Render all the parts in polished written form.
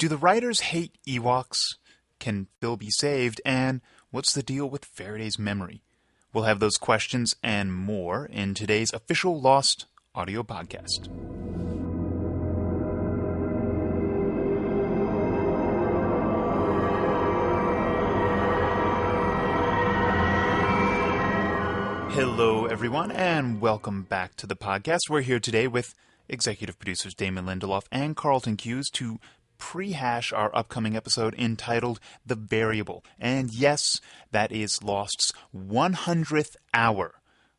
Do the writers hate Ewoks? Can Phil be saved? And what's the deal with Faraday's memory? We'll have those questions and more in today's official Lost audio podcast. Hello, everyone, and welcome back to the podcast. We're here today with executive producers Damon Lindelof and Carlton Cuse to prehash our upcoming episode entitled The Variable. And yes, that is Lost's 100th hour.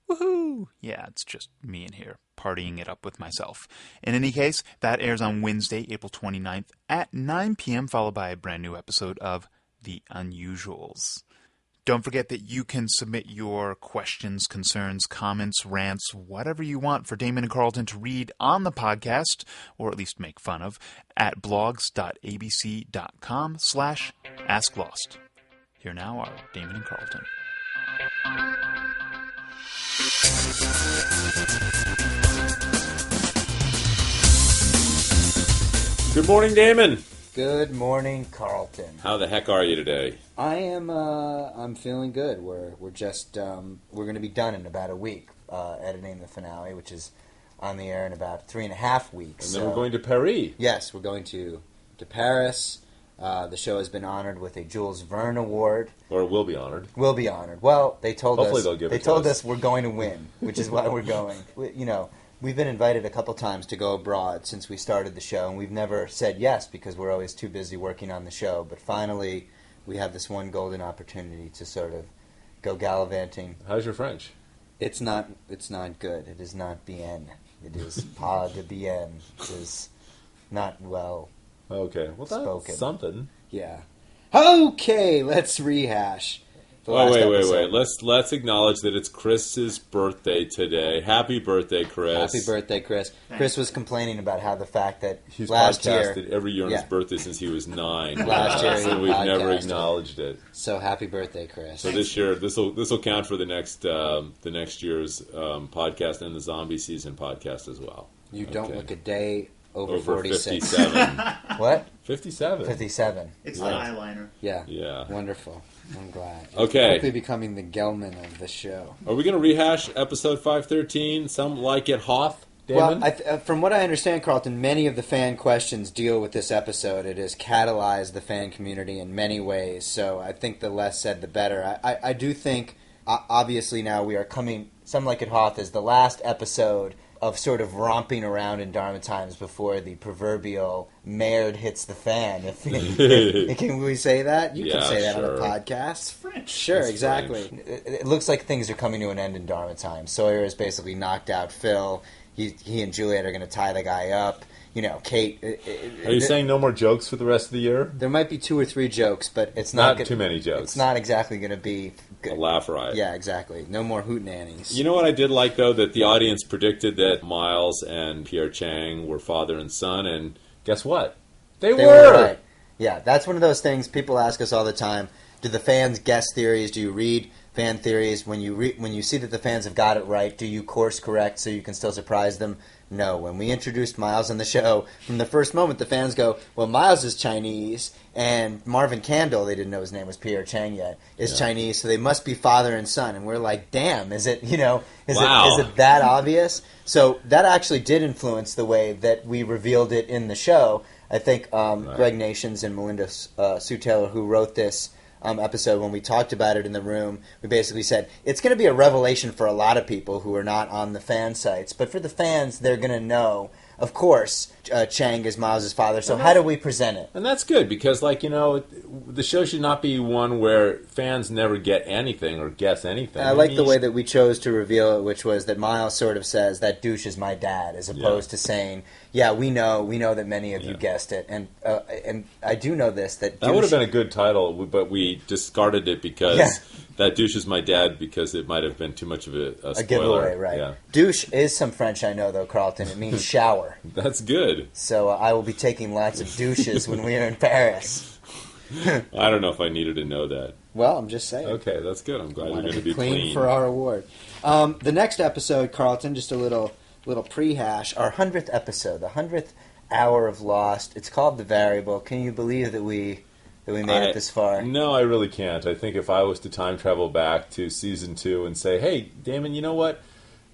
Woohoo! Yeah, it's just me in here partying it up with myself. In any case, that airs on Wednesday, April 29th at 9 p.m., followed by a brand new episode of The Unusuals. Don't forget that you can submit your questions, concerns, comments, rants, whatever you want for Damon and Carlton to read on the podcast, or at least make fun of, at blogs.abc.com/asklost. Here now are Damon and Carlton. Good morning, Damon. Good morning, Carlton. How the heck are you today? I am. I'm feeling good. We're just. We're going to be done in about a week, editing the finale, which is on the air in about 3.5 weeks. And then we're going to Paris. Yes, we're going to Paris. The show has been honored with a Jules Verne Award. Or will be honored. Will be honored. Well, they told Hopefully us. They'll give they it told to us. us we're going to win, which is why we're going. We've been invited a couple times to go abroad since we started the show, and we've never said yes because we're always too busy working on the show. But finally, we have this one golden opportunity to sort of go gallivanting. How's your French? It's not good. It is not bien. It is pas de bien. It is not well Okay, well that's spoken. something. Yeah. Okay, let's rehash. the last episode. Wait. Let's acknowledge that it's Chris's birthday today. Happy birthday, Chris. Happy birthday, Chris. Thanks. Chris was complaining about how the fact that He's last podcasted year... every year on his Yeah. birthday since he was 9. Last year he and we've never podcasted. acknowledged it. So happy birthday, Chris. So this year, this will count for the next year's podcast and the zombie season podcast as well. You don't Okay. look a day over Over 46. 57. What? 57. 57. It's the eyeliner. Yeah. Yeah. Wonderful. I'm glad. Okay. Quickly becoming the Gelman of the show. Are we going to rehash episode 513? Some like it Hoth, Damon? Well, from what I understand, Carlton, many of the fan questions deal with this episode. It has catalyzed the fan community in many ways, so I think the less said, the better. I do think, obviously now we are coming, Some Like It Hoth is the last episode of sort of romping around in Dharma times before the proverbial Maynard hits the fan. Can we say that? You can Yeah, say that sure. on a podcast. It's French. Sure, It's exactly. It looks like things are coming to an end in Dharma time. Sawyer has basically knocked out Phil. He and Juliet are going to tie the guy up. You know, Kate... Are you saying no more jokes for the rest of the year? There might be 2 or 3 jokes, but it's Not not too many jokes. It's not exactly going to be good. A laugh riot. Yeah, exactly. No more hootenannies. You know what I did like, though? That the audience predicted that Miles and Pierre Chang were father and son, and guess what? They They were! right. Yeah, that's one of those things people ask us all the time. Do the fans guess theories? Do you read fan theories? When you see that the fans have got it right, do you course correct so you can still surprise them? No. When we introduced Miles on the show, from the first moment, the fans go, well, Miles is Chinese, and Marvin Candle, they didn't know his name was Pierre Chang yet, is Chinese, so they must be father and son. And we're like, damn, is it Wow. is it that obvious? So that actually did influence the way that we revealed it in the show. I think Greg Nations and Melinda Sue Taylor, who wrote this episode, when we talked about it in the room, we basically said it's going to be a revelation for a lot of people who are not on the fan sites. But for the fans, they're going to know, of course, Chang is Miles' father. So how do we present it? And that's good, because, the show should not be one where fans never get anything or guess anything. I like the way that we chose to reveal it, which was that Miles sort of says, that douche is my dad, as opposed to saying, yeah, we know that many of you guessed it. And I do know this, that That would have been a good title, but we discarded it because that douche is my dad, because it might have been too much of a spoiler. a giveaway, right? Yeah. Douche is some French I know, though, Carlton. It means shower. That's good. So I will be taking lots of douches when we are in Paris. I don't know if I needed to know that. Well, I'm just saying. Okay, that's good. I'm glad you're Want going to to be clean for our award. The next episode, Carlton, just a little prehash. Our 100th episode, the 100th hour of Lost. It's called The Variable. Can you believe that we made it this far? No, I really can't. I think if I was to time travel back to season 2 and say, hey, Damon, you know what?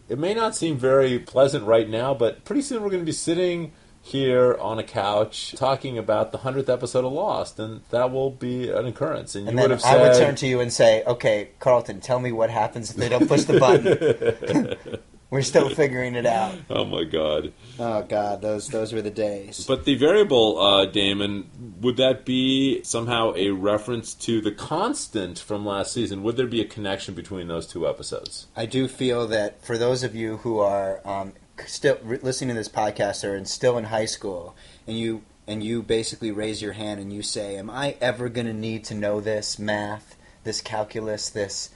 It may not seem very pleasant right now, but pretty soon we're going to be sitting here on a couch talking about the 100th episode of Lost, and that will be an occurrence. And you then would have said, I would turn to you and say, okay, Carlton, tell me what happens if they don't push the button. We're still figuring it out. Oh, my God. Oh, God, those were the days. But the variable, Damon, would that be somehow a reference to the constant from last season? Would there be a connection between those 2 episodes? I do feel that for those of you who are still listening to this podcast or still in high school, and you basically raise your hand and you say, am I ever going to need to know this math, this calculus, this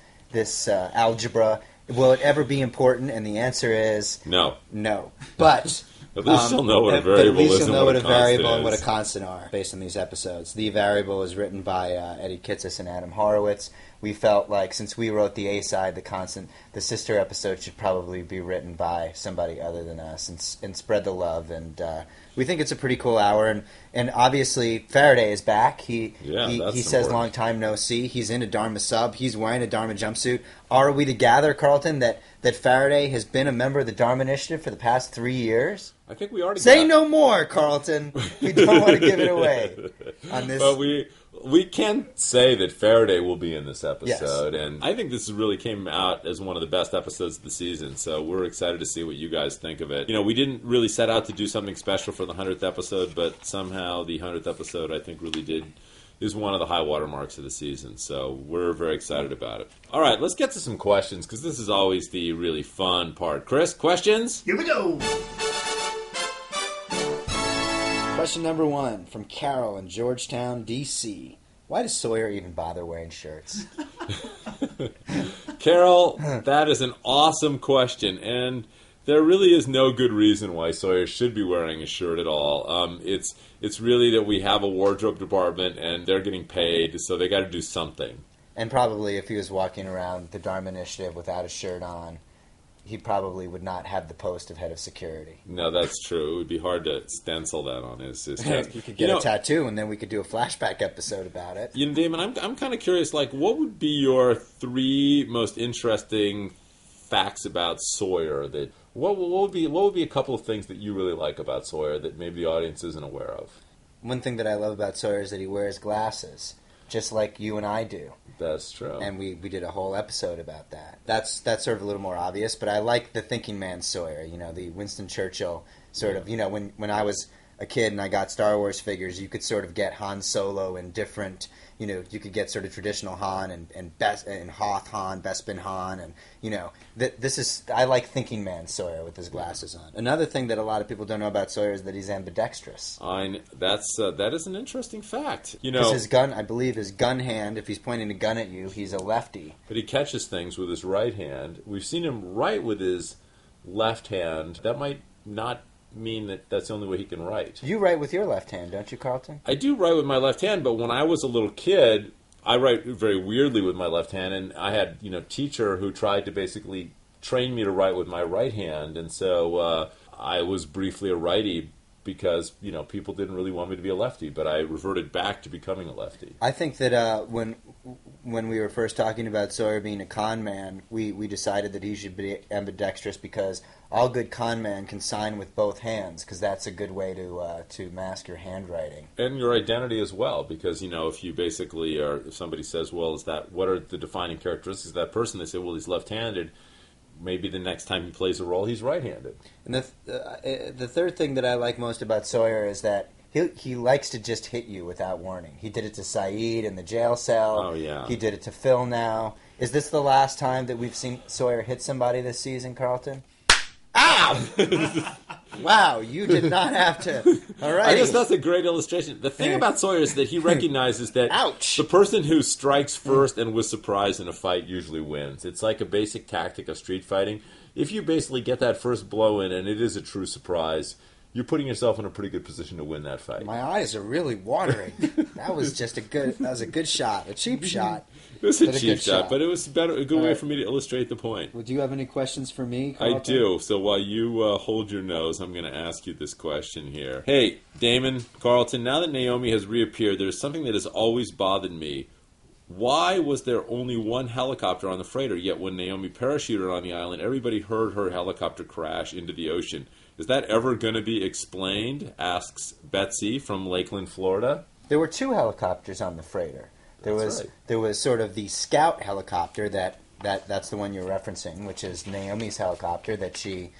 algebra? Will it ever be important? And the answer is no. But at least you'll know what a variable is and what a variable and what a constant constant are based on these episodes. The Variable is written by Eddie Kitsis and Adam Horowitz. We felt like since we wrote the A-side, the constant, the sister episode should probably be written by somebody other than us and spread the love. And we think it's a pretty cool hour. And obviously Faraday is back. He says long time no see. He's in a Dharma sub. He's wearing a Dharma jumpsuit. Are we to gather, Carlton, that Faraday has been a member of the Dharma Initiative for the past 3 years? I think we already Say no more, Carlton. We don't want to give it away on this. But we can say that Faraday will be in this episode, Yes. and I think this really came out as one of the best episodes of the season, so we're excited to see what you guys think of it. You know, we didn't really set out to do something special for the 100th episode, but somehow the 100th episode, I think, really is one of the high water marks of the season, so we're very excited about it. All right, let's get to some questions, because this is always the really fun part. Chris, questions? Here we go. Question number 1 from Carol in Georgetown, D.C. Why does Sawyer even bother wearing shirts? Carol, that is an awesome question, and there really is no good reason why Sawyer should be wearing a shirt at all. It's really that we have a wardrobe department, and they're getting paid, so they got to do something. And probably if he was walking around the Dharma Initiative without a shirt on, he probably would not have the post of head of security. No, that's true. It would be hard to stencil that on his chest. You could get a tattoo, and then we could do a flashback episode about it. You know, Damon, I'm kind of curious, like, what would be your 3 most interesting facts about Sawyer? What would be a couple of things that you really like about Sawyer that maybe the audience isn't aware of? One thing that I love about Sawyer is that he wears glasses, just like you and I do. That's true. And we did a whole episode about that. That's sort of a little more obvious, but I like the thinking man Sawyer, the Winston Churchill sort of, when I was a kid and I got Star Wars figures, you could sort of get Han Solo in different, you could get sort of traditional Han and Hoth Han, Bespin Han, and, I like thinking man Sawyer with his glasses on. Another thing that a lot of people don't know about Sawyer is that he's ambidextrous. That is an interesting fact. Because his gun, I believe his gun hand, if he's pointing a gun at you, he's a lefty. But he catches things with his right hand. We've seen him write with his left hand. That might not mean that's the only way he can write. You write with your left hand, don't you, Carlton? I do write with my left hand, but when I was a little kid, I write very weirdly with my left hand, and I had a teacher who tried to basically train me to write with my right hand, and so I was briefly a righty because people didn't really want me to be a lefty, but I reverted back to becoming a lefty. I think that when we were first talking about Sawyer being a con man, we decided that he should be ambidextrous because all good con men can sign with both hands, because that's a good way to mask your handwriting and your identity as well. Because if you basically if somebody says, "Well, what are the defining characteristics of that person?" They say, "Well, he's left-handed." Maybe the next time he plays a role, he's right-handed. And the third thing that I like most about Sawyer is that he likes to just hit you without warning. He did it to Saeed in the jail cell. Oh, yeah. He did it to Phil now. Is this the last time that we've seen Sawyer hit somebody this season, Carlton? Ow! Wow, you did not have to. All right. I guess that's a great illustration. The thing about Sawyer is that he recognizes that Ouch. The person who strikes first and was surprised in a fight usually wins. It's like a basic tactic of street fighting. If you basically get that first blow in and it is a true surprise, you're putting yourself in a pretty good position to win that fight. My eyes are really watering. That was a good shot, a cheap shot. It was a cheap shot, but it was a good way for me to illustrate the point. Well, do you have any questions for me, Carlton? I do. So while you hold your nose, I'm going to ask you this question here. Hey, Damon, Carlton, now that Naomi has reappeared, there's something that has always bothered me. Why was there only one helicopter on the freighter, yet when Naomi parachuted on the island, everybody heard her helicopter crash into the ocean? Is that ever going to be explained? Asks Betsy from Lakeland, Florida. There were 2 helicopters on the freighter. There was sort of the scout helicopter that's the one you're referencing, which is Naomi's helicopter that she,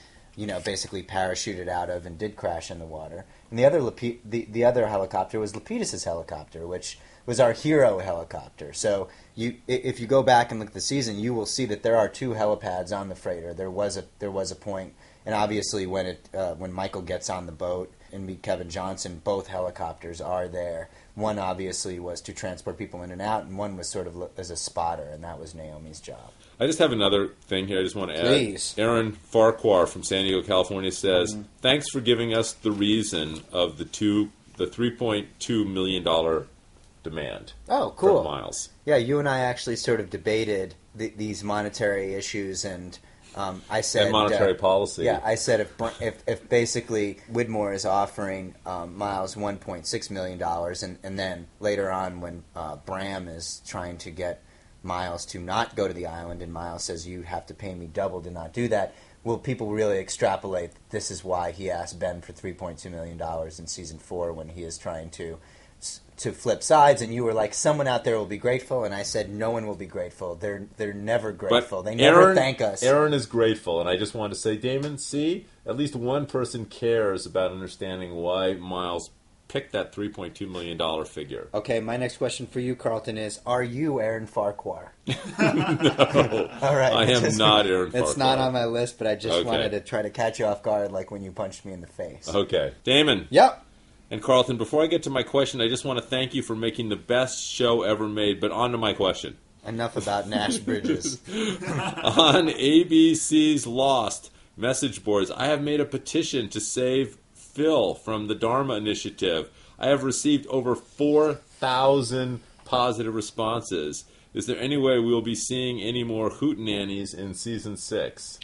basically parachuted out of and did crash in the water. And the other helicopter was Lapidus' helicopter, which was our hero helicopter. So if you go back and look at the season, you will see that there are 2 helipads on the freighter. There was a point, and obviously when Michael gets on the boat and meet Kevin Johnson, both helicopters are there. One obviously was to transport people in and out, and one was sort of as a spotter, and that was Naomi's job. I just have another thing here I just want to add. Please. Aaron Farquhar from San Diego, California says, thanks for giving us the reason of the $3.2 million demand. Oh, cool. For Miles. Yeah, you and I actually sort of debated these monetary issues, and I said and monetary policy. Yeah, I said if basically Widmore is offering Miles $1.6 million, and then later on when Bram is trying to get Miles to not go to the island, and Miles says you have to pay me double to not do that, will people really extrapolate this is why he asked Ben for $3.2 million in season 4 when he is trying to flip sides? And you were like, someone out there will be grateful, and I said no one will be grateful. They're never grateful. They never thank us. Aaron is grateful, and I just want to say, Damon, see, at least one person cares about understanding why Miles picked that $3.2 million figure. Okay, my next question for you, Carlton, is, are you Aaron Farquhar? No. All right. I am not Aaron Farquhar. It's not on my list, but I just wanted to try to catch you off guard like when you punched me in the face. Okay. Damon. Yep. And Carlton, before I get to my question, I just want to thank you for making the best show ever made. But on to my question. Enough about Nash Bridges. On ABC's Lost message boards, I have made a petition to save Phil from the Dharma Initiative. I have received over 4,000 positive responses. Is there any way we will be seeing any more hootenannies in Season 6?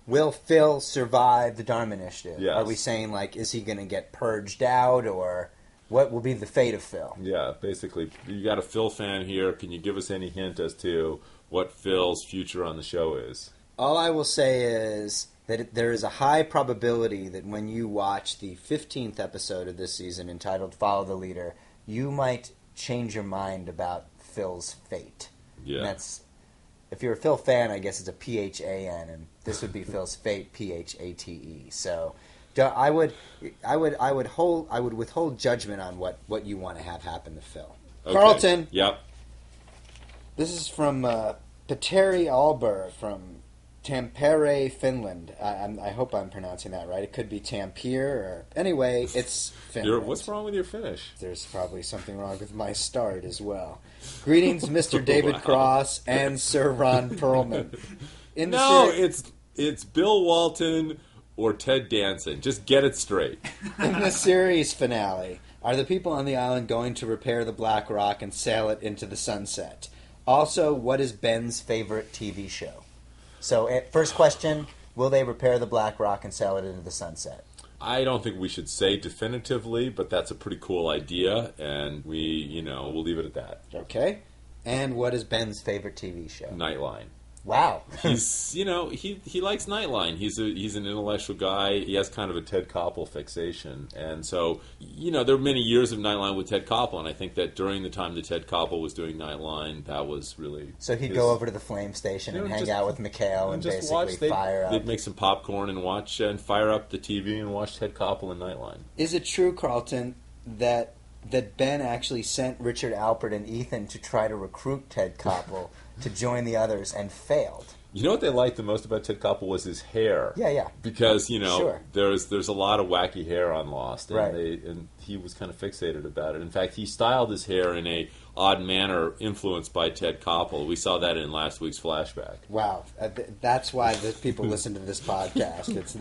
Will Phil survive the Dharma Initiative? Yes. Are we saying, like, is he going to get purged out, or what will be the fate of Phil? Yeah, basically. You got a Phil fan here. Can you give us any hint as to what Phil's future on the show is? All I will say is that there is a high probability that when you watch the 15th episode of this season entitled Follow the Leader, you might change your mind about Phil's fate. Yeah. And that's, if you're a Phil fan, I guess it's a P-H-A-N, and this would be Phil's fate, P-H-A-T-E. So I would withhold judgment on what you want to have happen to Phil. Okay. Carlton. Yep. This is from Petteri Alber from Tampere, Finland. I hope I'm pronouncing that right. It could be Tampere, or anyway, it's Finland. What's wrong with your Finnish? There's probably something wrong with my start as well. Greetings, Mr. David Cross and Sir Ron Perlman. It's Bill Walton or Ted Danson. Just get it straight. In the series finale, are the people on the island going to repair the Black Rock and sail it into the sunset? Also, what is Ben's favorite TV show? So, first question, will they repair the Black Rock and sail it into the sunset? I don't think we should say definitively, but that's a pretty cool idea, and we'll leave it at that. Okay. And what is Ben's favorite TV show? Nightline. Wow. He's, he likes Nightline. He's an intellectual guy. He has kind of a Ted Koppel fixation. And so, there were many years of Nightline with Ted Koppel, and I think that during the time that Ted Koppel was doing Nightline, that was really... So he'd go over to the Flame Station and hang out with Mikhail and basically fire up... They'd make some popcorn and watch and fire up the TV and watch Ted Koppel and Nightline. Is it true, Carlton, that Ben actually sent Richard Alpert and Ethan to try to recruit Ted Koppel to join the others and failed? You know what they liked the most about Ted Koppel was his hair. Yeah. Because, Sure. there's a lot of wacky hair on Lost, and Right. and he was kind of fixated about it. In fact, he styled his hair in a odd manner influenced by Ted Koppel. We saw that in last week's flashback. Wow, that's why the people listen to this podcast. It's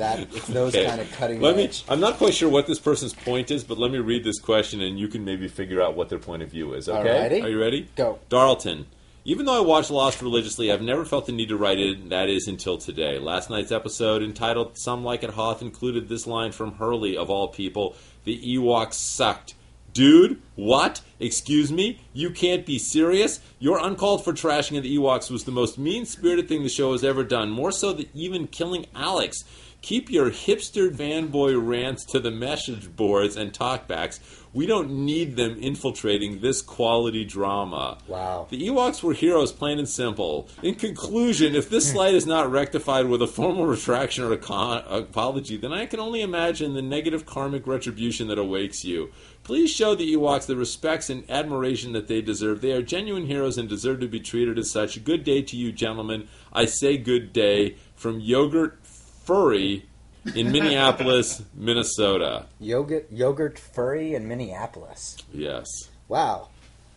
those Okay. kind of cutting edge. I'm not quite sure what this person's point is, but let me read this question, and you can maybe figure out what their point of view is. Okay? Alrighty. Are you ready? Go. Darlton. Even though I watch Lost religiously, I've never felt the need to write it, that is, until today. Last night's episode, entitled Some Like It Hoth, included this line from Hurley, of all people: "The Ewoks sucked." Dude, what? Excuse me? You can't be serious? Your uncalled for trashing of the Ewoks was the most mean-spirited thing the show has ever done, more so than even killing Alex. Keep your hipster fanboy rants to the message boards and talkbacks. We don't need them infiltrating this quality drama. Wow. The Ewoks were heroes, plain and simple. In conclusion, if this slight is not rectified with a formal retraction or apology, then I can only imagine the negative karmic retribution that awaits you. Please show the Ewoks the respects and admiration that they deserve. They are genuine heroes and deserve to be treated as such. Good day to you, gentlemen. I say good day from Yogurt Furry in Minneapolis, Minnesota. Yogurt Furry in Minneapolis. Yes. Wow.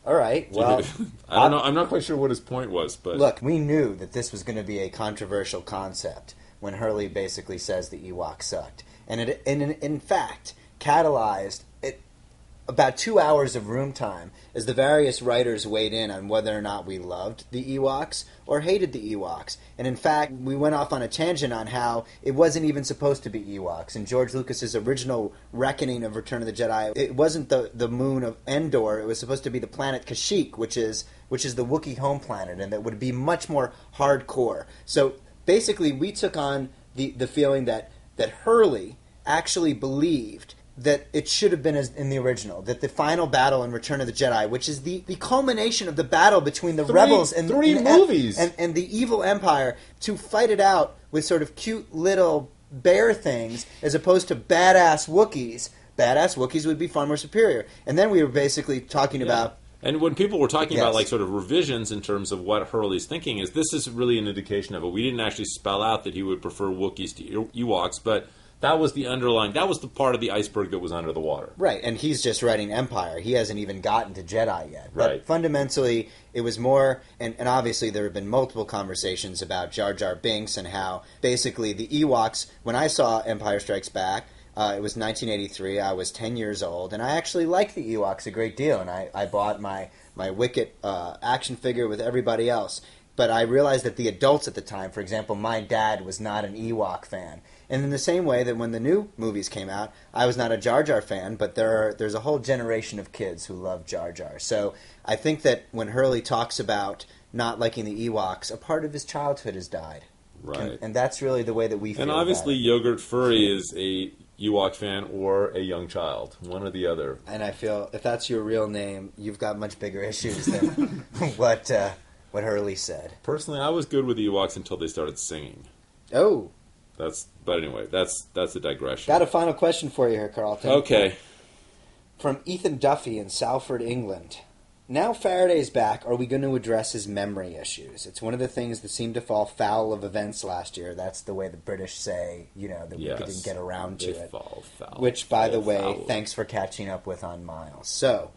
All right. Well, I don't know. I'm not quite sure what his point was, but look, we knew that this was going to be a controversial concept when Hurley basically says the Ewoks sucked, and it, in fact, catalyzed it about 2 hours of room time as the various writers weighed in on whether or not we loved the Ewoks or hated the Ewoks. And in fact, we went off on a tangent on how it wasn't even supposed to be Ewoks. In George Lucas's original reckoning of Return of the Jedi, it wasn't the moon of Endor. It was supposed to be the planet Kashyyyk, which is the Wookiee home planet, and that would be much more hardcore. So basically, we took on the feeling that Hurley actually believed that it should have been as in the original, that the final battle in Return of the Jedi, which is the culmination of the battle between the rebels and movies and the evil Empire, to fight it out with sort of cute little bear things as opposed to badass Wookiees. Badass Wookiees would be far more superior. And then we were basically talking about... And when people were talking Yes. about like sort of revisions in terms of what Hurley's thinking is, this is really an indication of it. We didn't actually spell out that he would prefer Wookiees to Ewoks, but that was the underlying, that was the part of the iceberg that was under the water. Right, and he's just writing Empire. He hasn't even gotten to Jedi yet. But Right. fundamentally, it was more, and obviously there have been multiple conversations about Jar Jar Binks and how basically the Ewoks, when I saw Empire Strikes Back, it was 1983, I was 10 years old, and I actually liked the Ewoks a great deal, and I bought my Wicket action figure with everybody else. But I realized that the adults at the time, for example, my dad was not an Ewok fan. And in the same way that when the new movies came out, I was not a Jar Jar fan, but there's a whole generation of kids who love Jar Jar. So I think that when Hurley talks about not liking the Ewoks, a part of his childhood has died. Right. And that's really the way that we feel And about obviously it. Yogurt Furry is a Ewok fan or a young child, one or the other. And I feel if that's your real name, you've got much bigger issues than what Hurley said. Personally, I was good with the Ewoks until they started singing. Oh, But anyway, that's a digression. got a final question for you here, Carlton. Okay. From Ethan Duffy in Salford, England. Now Faraday's back, are we going to address his memory issues? It's one of the things that seemed to fall foul of events last year. That's the way the British say, that we didn't get around to it. Fall foul. Which, by the way, foul. thanks for catching up with on Miles. So,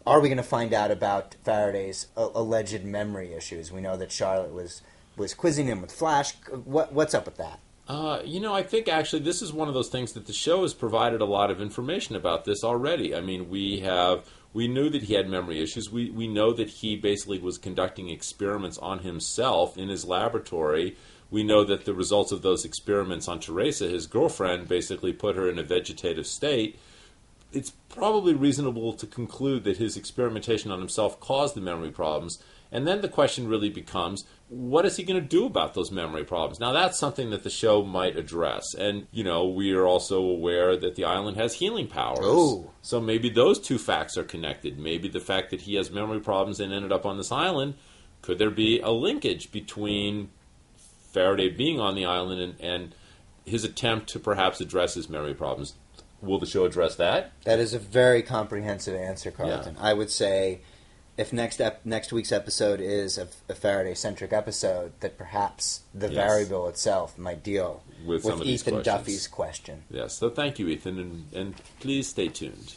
are we going to find out about Faraday's alleged memory issues? We know that Charlotte was quizzing him with Flash. What's up with that? I think actually this is one of those things that the show has provided a lot of information about this already. I mean, we knew that he had memory issues. We know that he basically was conducting experiments on himself in his laboratory. We know that the results of those experiments on Teresa, his girlfriend, basically put her in a vegetative state. It's probably reasonable to conclude that his experimentation on himself caused the memory problems. And then the question really becomes, what is he going to do about those memory problems? Now, that's something that the show might address. And, we are also aware that the island has healing powers. Oh. So maybe those two facts are connected. Maybe the fact that he has memory problems and ended up on this island, could there be a linkage between Faraday being on the island and his attempt to perhaps address his memory problems? Will the show address that? That is a very comprehensive answer, Carlton. Yeah. I would say if next week's episode is a Faraday-centric episode, that perhaps the variable itself might deal with some of these Ethan questions. Duffy's question. Yes, so thank you, Ethan, and please stay tuned.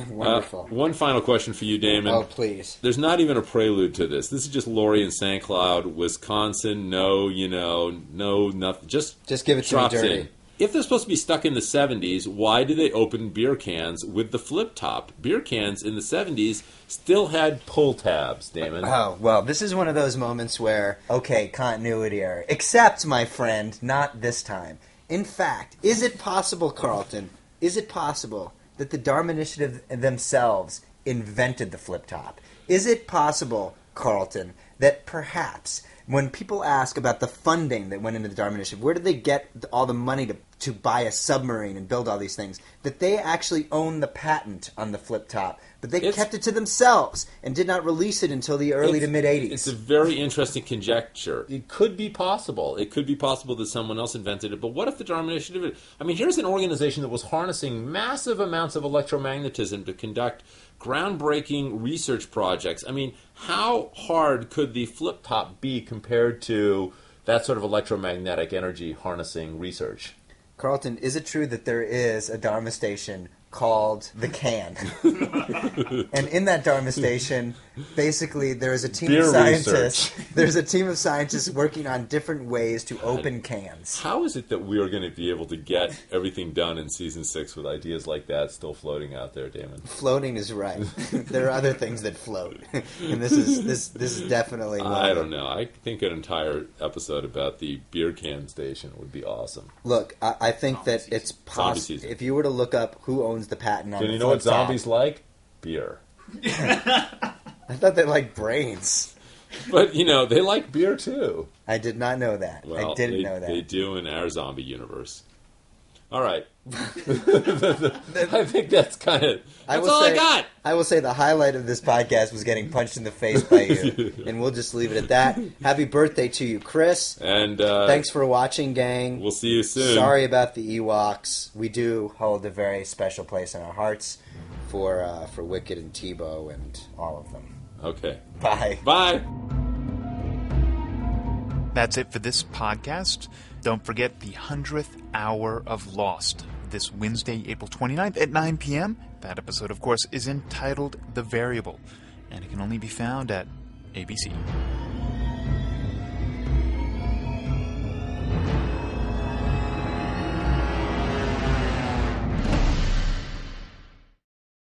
Wonderful. One final question for you, Damon. Oh, please. There's not even a prelude to this. This is just Lori and St. Cloud, Wisconsin. No, nothing. Just give it to me drops dirty. in. If they're supposed to be stuck in the 70s, why do they open beer cans with the flip top? Beer cans in the 70s still had pull tabs, Damon. Oh, well, this is one of those moments where, okay, continuity error. Except, my friend, not this time. In fact, is it possible, Carlton, that the Dharma Initiative themselves invented the flip top? Is it possible, Carlton, that perhaps when people ask about the funding that went into the Dharma Initiative, where did they get all the money to buy a submarine and build all these things, that they actually own the patent on the flip top, but they kept it to themselves and did not release it until the early to mid-'80s? It's a very interesting conjecture. It could be possible. It could be possible that someone else invented it, but what if the Dharma Initiative... I mean, here's an organization that was harnessing massive amounts of electromagnetism to conduct groundbreaking research projects. I mean, how hard could the flip top be compared to that sort of electromagnetic energy harnessing research? Carlton, is it true that there is a Dharma station called The Can? And in that Dharma station, basically, there is a team Beer of scientists. research. There's a team of scientists working on different ways to open cans. How is it that we are going to be able to get everything done in Season 6 with ideas like that still floating out there, Damon? Floating is right. There are other things that float. And this is definitely one. I don't know. I think an entire episode about the beer can station would be awesome. Look, I think that it's Zombie possible. season. If you were to look up who owns the patent on Do the you know what flip top- zombies like? Beer. I thought they liked brains. But, they like beer too. I did not know that. Well, I didn't know that. They do in our zombie universe. All right. I think that's kind of... That's all I got. I will say the highlight of this podcast was getting punched in the face by you. And we'll just leave it at that. Happy birthday to you, Chris. And thanks for watching, gang. We'll see you soon. Sorry about the Ewoks. We do hold a very special place in our hearts for Wicked and Tebow and all of them. Okay. Bye. Bye. That's it for this podcast. Don't forget the 100th hour of Lost this Wednesday, April 29th at 9 p.m. That episode, of course, is entitled The Variable, and it can only be found at ABC.